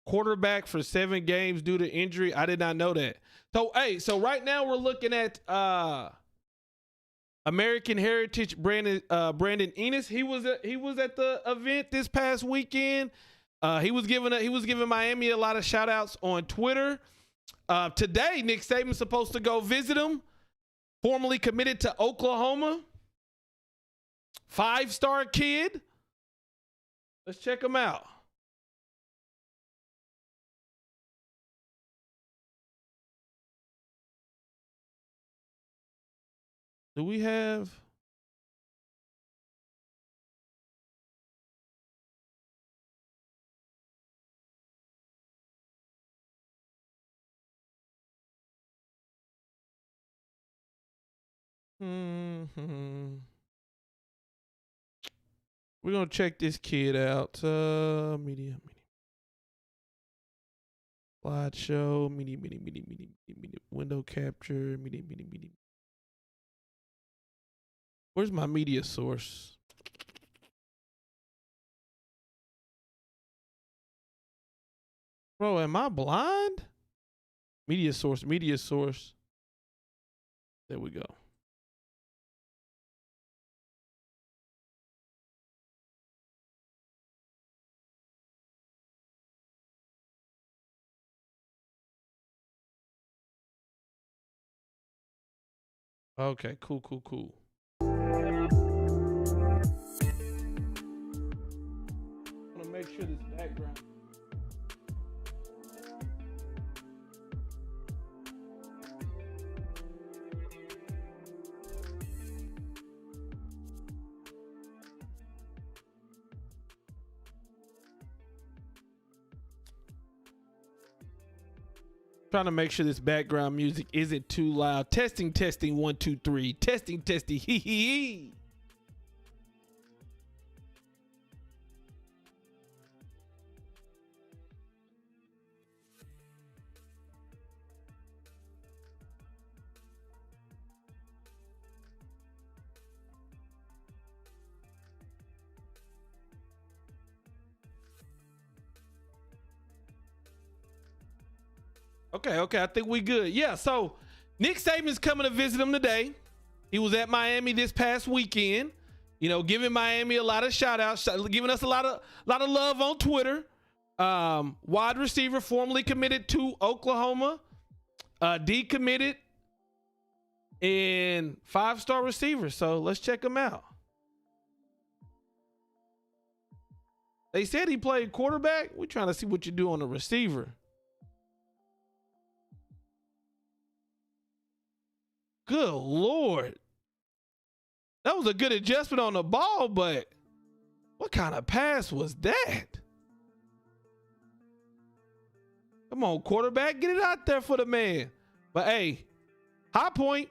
Quarterback for 7 games due to injury. I did not know that. So right now we're looking at American Heritage Brandon Enos. He was at the event this past weekend. He was giving Miami a lot of shout outs on Twitter. Today, Nick Saban's supposed to go visit him. Formerly committed to Oklahoma. 5-star kid. Let's check him out. Do we have? We're gonna check this kid out. Media. Slideshow, media, window capture, media. Where's my media source? Bro, am I blind? Media source. There we go. Okay, cool. I want to make sure this background. Trying to make sure this background music isn't too loud. Testing, 1, 2, 3. Testing, hee hee hee. Okay, I think we good. Yeah, so Nick Saban's coming to visit him today. He was at Miami this past weekend, you know, giving Miami a lot of shout outs, giving us a lot of love on Twitter. Wide receiver formerly committed to Oklahoma, decommitted, and 5-star receiver. So let's check him out. They said he played quarterback. We're trying to see what you do on the receiver. Good Lord. That was a good adjustment on the ball, but what kind of pass was that? Come on, quarterback, get it out there for the man. But hey, high point.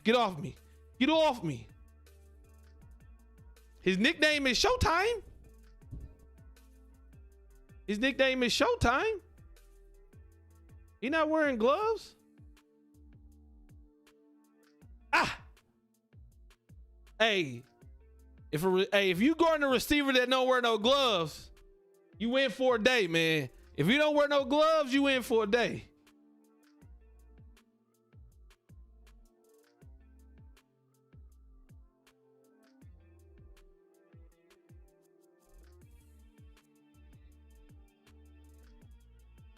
Get off me. Get off me. His nickname is Showtime. His nickname is Showtime. He not wearing gloves? Hey, if you guarding a receiver that don't wear no gloves, you win for a day, man. If you don't wear no gloves, you win for a day.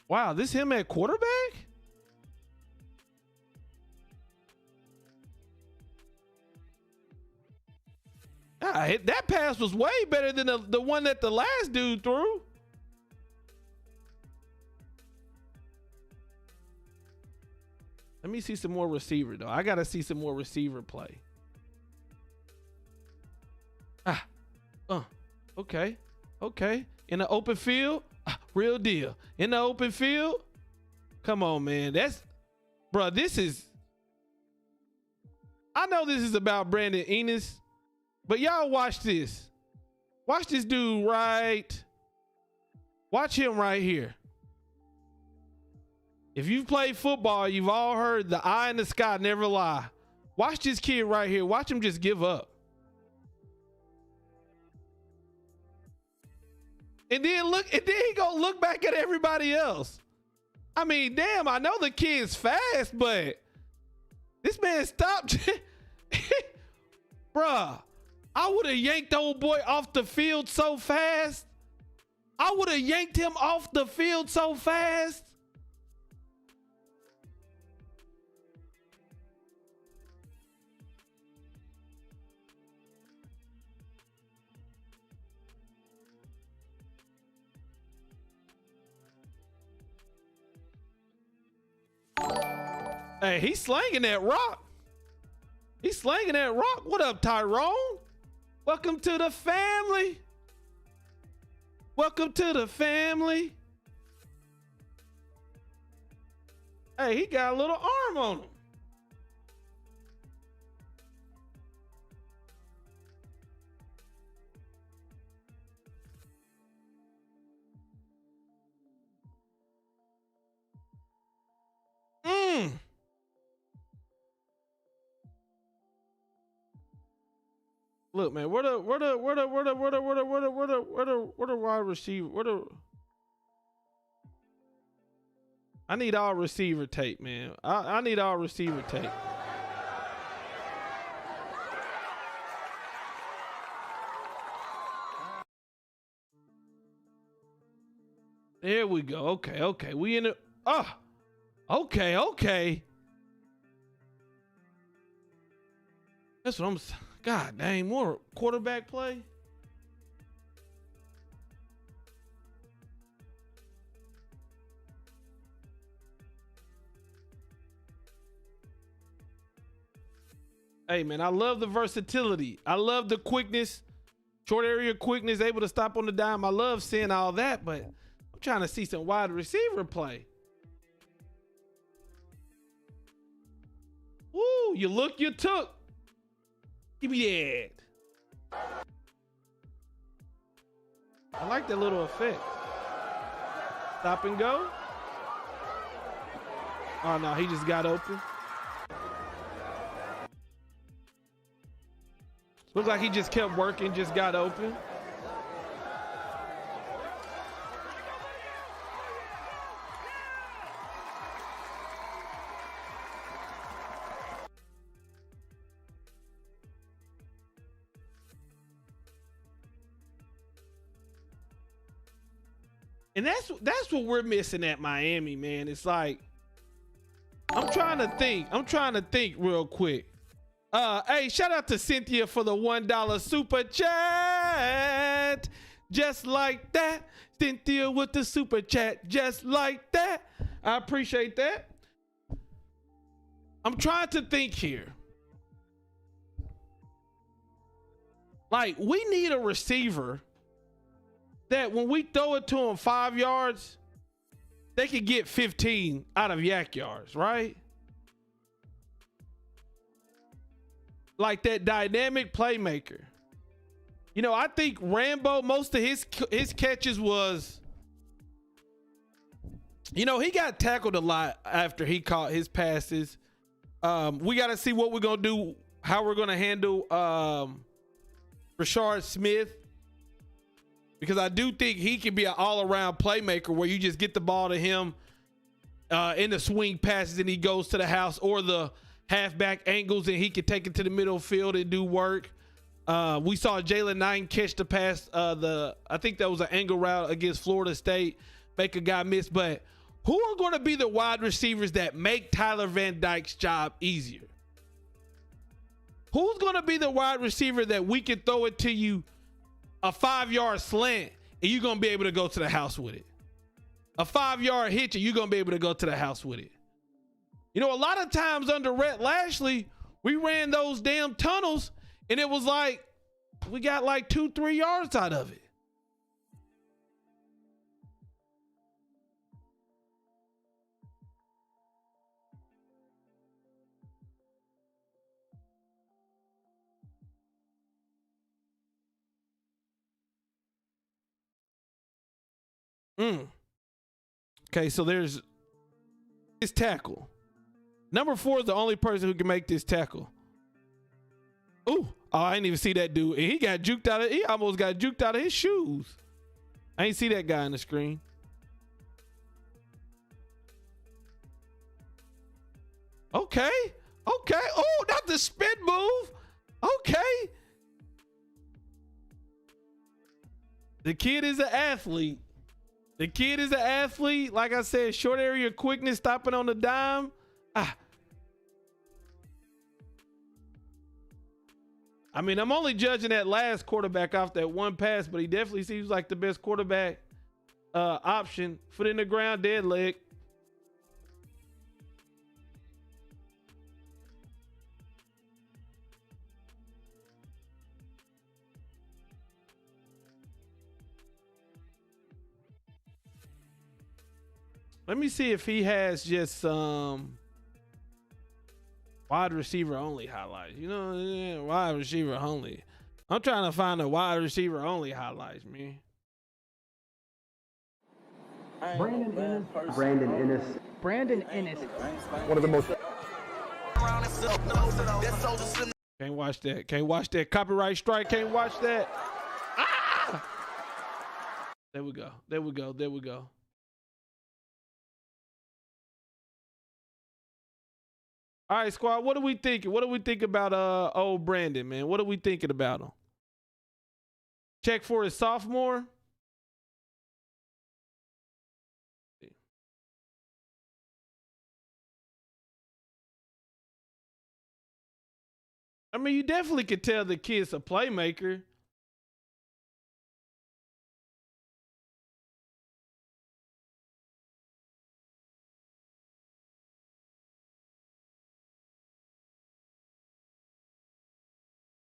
Wow, this him at quarterback? That pass was way better than the one that the last dude threw. Let me see some more receiver, though. I got to see some more receiver play. Okay. In the open field, real deal. In the open field, come on, man. This is, I know this is about Brandon Enos, but y'all watch this. Watch this dude watch him right here. If you've played football, you've all heard the eye in the sky never lie. Watch this kid right here. Watch him just give up. And then he gonna look back at everybody else. I mean, damn, I know the kid's fast, but this man stopped. Bruh, I would have yanked the old boy off the field so fast. I would have yanked him off the field so fast. Hey, he's slanging that rock. He's slanging that rock. What up, Tyrone? Welcome to the family. Welcome to the family. Hey, he got a little arm on him. Look, man, where the wide receiver? I need all receiver tape, man. I need all receiver tape. There we go. Okay. We in it. Okay. That's what I'm. God dang, more quarterback play. Hey man, I love the versatility. I love the quickness, short area quickness, able to stop on the dime. I love seeing all that, but I'm trying to see some wide receiver play. Woo, you look, you took. Give me that. I like that little effect. Stop and go. Oh no, he just got open. Looked like he just kept working, just got open. And that's what we're missing at Miami, man. It's like, I'm trying to think real quick. Hey, shout out to Cynthia for the $1 super chat. Just like that. Cynthia with the super chat. Just like that. I appreciate that. I'm trying to think here. Like, we need a receiver that when we throw it to them 5 yards, they could get 15 out of yak yards, right? Like that dynamic playmaker. You know, I think Rambo, most of his catches was, you know, he got tackled a lot after he caught his passes. We got to see what we're going to do, how we're going to handle Rashard Smith, because I do think he can be an all-around playmaker where you just get the ball to him in the swing passes and he goes to the house, or the halfback angles and he can take it to the middle field and do work. We saw Jalen Knight catch the pass, I think that was an angle route against Florida State, make a guy miss. But who are going to be the wide receivers that make Tyler Van Dyke's job easier? Who's going to be the wide receiver that we can throw it to you a 5-yard slant and you're going to be able to go to the house with it? A 5-yard hitch and you're going to be able to go to the house with it. You know, a lot of times under Rhett Lashley, we ran those damn tunnels and it was like, we got like 2-3 yards out of it. Okay, so there's this tackle. Number 4 is the only person who can make this tackle. Ooh, oh, I didn't even see that dude. And he almost got juked out of his shoes. I ain't see that guy on the screen. Okay. Oh, not the spin move. Okay. The kid is an athlete. Like I said, short area quickness, stopping on the dime. I mean, I'm only judging that last quarterback off that one pass, but he definitely seems like the best quarterback option. Foot in the ground, dead leg. Let me see if he has just some wide receiver only highlights. You know, wide receiver only. I'm trying to find the wide receiver only highlights, man. Brandon Ennis. One of the most. Can't watch that. Copyright strike. Can't watch that. Ah! There we go. All right, squad. What are we thinking? What do we think about old Brandon, man? What are we thinking about him? Check for his sophomore. I mean, you definitely could tell the kid's a playmaker.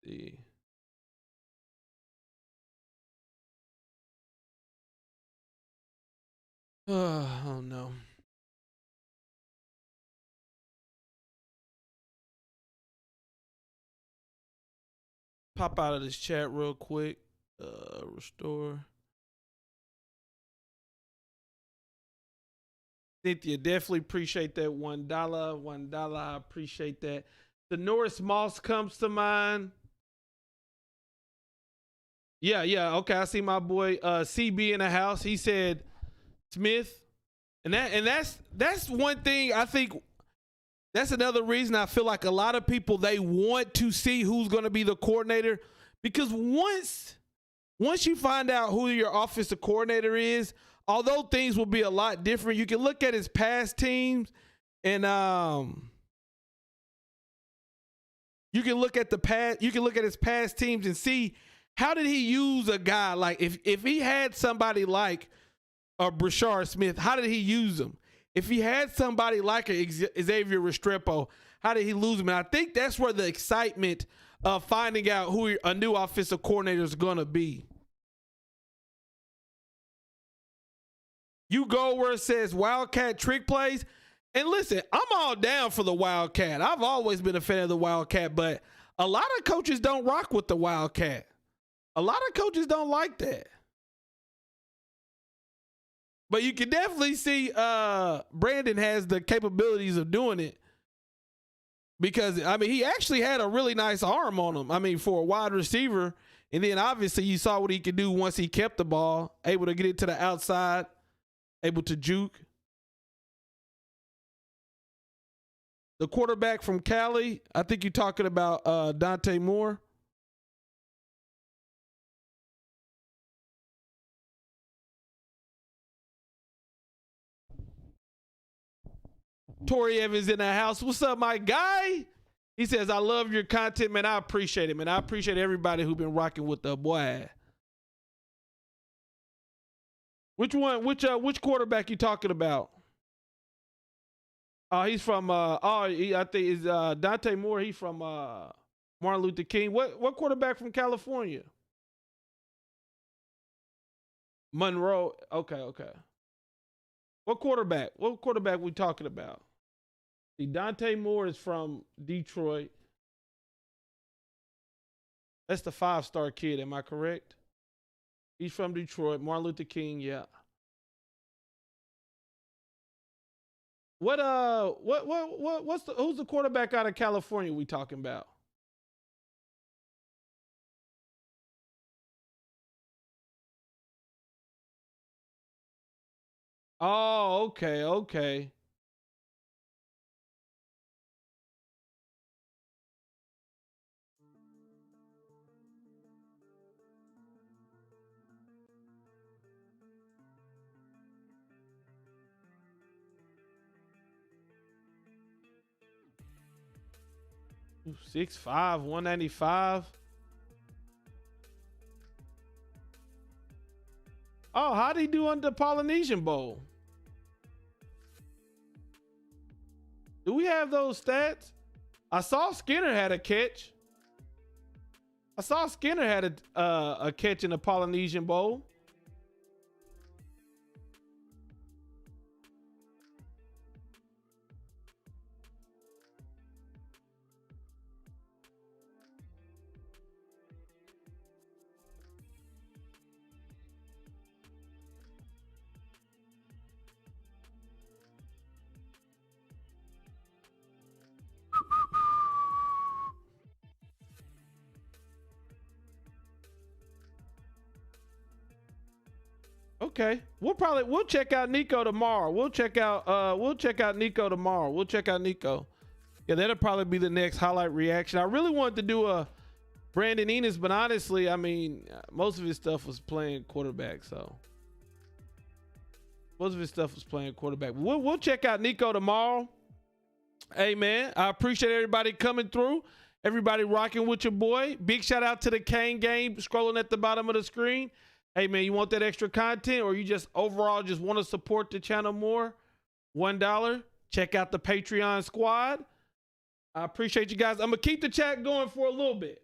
See. I don't know. Pop out of this chat real quick. Restore. Cynthia, definitely appreciate that $1. $1. I appreciate that. The Norris Moss comes to mind. Yeah. Okay, I see my boy CB in the house. He said Smith, and that's one thing. I think that's another reason I feel like a lot of people, they want to see who's going to be the coordinator, because once you find out who your offensive coordinator is, although things will be a lot different, you can look at his past teams and you can look at his past teams and see how did he use a guy like, if he had somebody like Brashard Smith, how did he use him? If he had somebody like Xavier Restrepo, how did he lose him? And I think that's where the excitement of finding out who a new offensive coordinator is going to be. You go where it says Wildcat trick plays, and listen, I'm all down for the Wildcat. I've always been a fan of the Wildcat, but a lot of coaches don't rock with the Wildcat. A lot of coaches don't like that. But you can definitely see Brandon has the capabilities of doing it, because, I mean, he actually had a really nice arm on him. I mean, for a wide receiver. And then obviously you saw what he could do once he kept the ball, able to get it to the outside, able to juke. The quarterback from Cali, I think you're talking about Dante Moore. Tori Evans in the house. What's up, my guy? He says, I love your content, man. I appreciate it, man. I appreciate everybody who's been rocking with the boy. Which quarterback you talking about? He's from I think it's Dante Moore. He's from Martin Luther King. What quarterback from California? Monroe. Okay. What quarterback we talking about? See, Dante Moore is from Detroit. That's the 5-star kid, am I correct? He's from Detroit. Martin Luther King, yeah. Who's the quarterback out of California we talking about? Oh, okay. Ooh, 6'5", 195. Oh, how'd he do under Polynesian Bowl? Do we have those stats? I saw Skinner had a catch. I saw Skinner had a catch in the Polynesian Bowl. Okay, we'll check out Nico tomorrow. We'll check out Nico tomorrow. We'll check out Nico. Yeah, that'll probably be the next highlight reaction. I really wanted to do a Brandon Enos, but honestly, I mean, most of his stuff was playing quarterback. So most of his stuff was playing quarterback. We'll check out Nico tomorrow. Hey man, I appreciate everybody coming through. Everybody rocking with your boy. Big shout out to the Kane game scrolling at the bottom of the screen. Hey, man, you want that extra content or you just overall just want to support the channel more? $1. Check out the Patreon squad. I appreciate you guys. I'm going to keep the chat going for a little bit.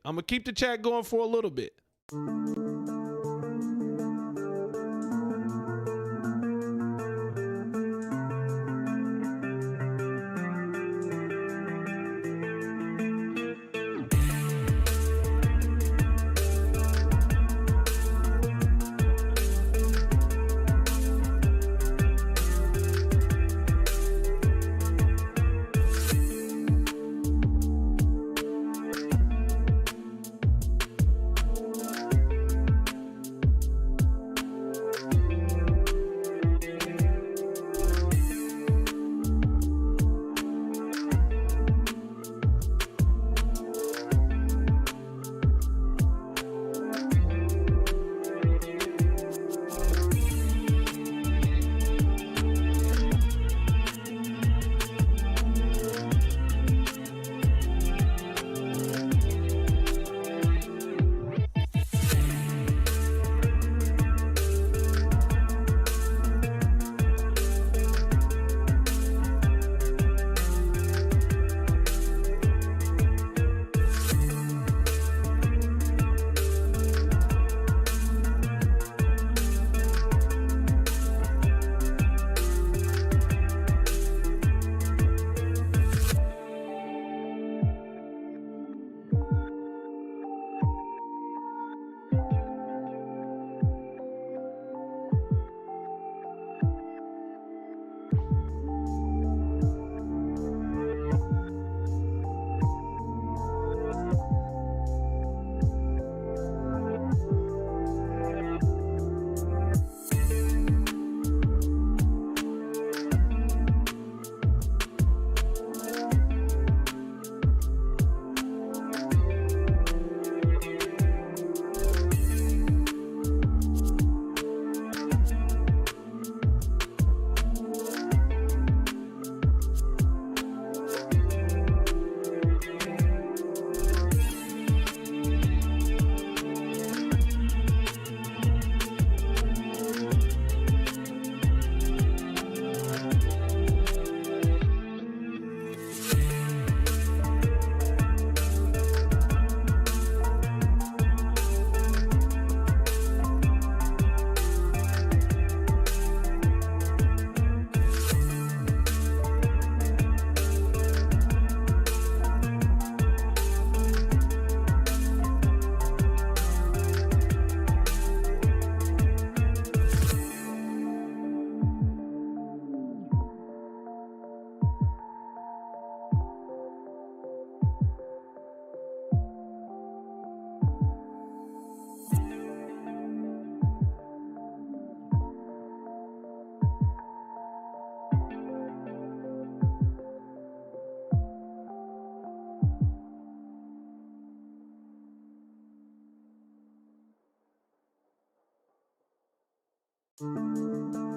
Thank you.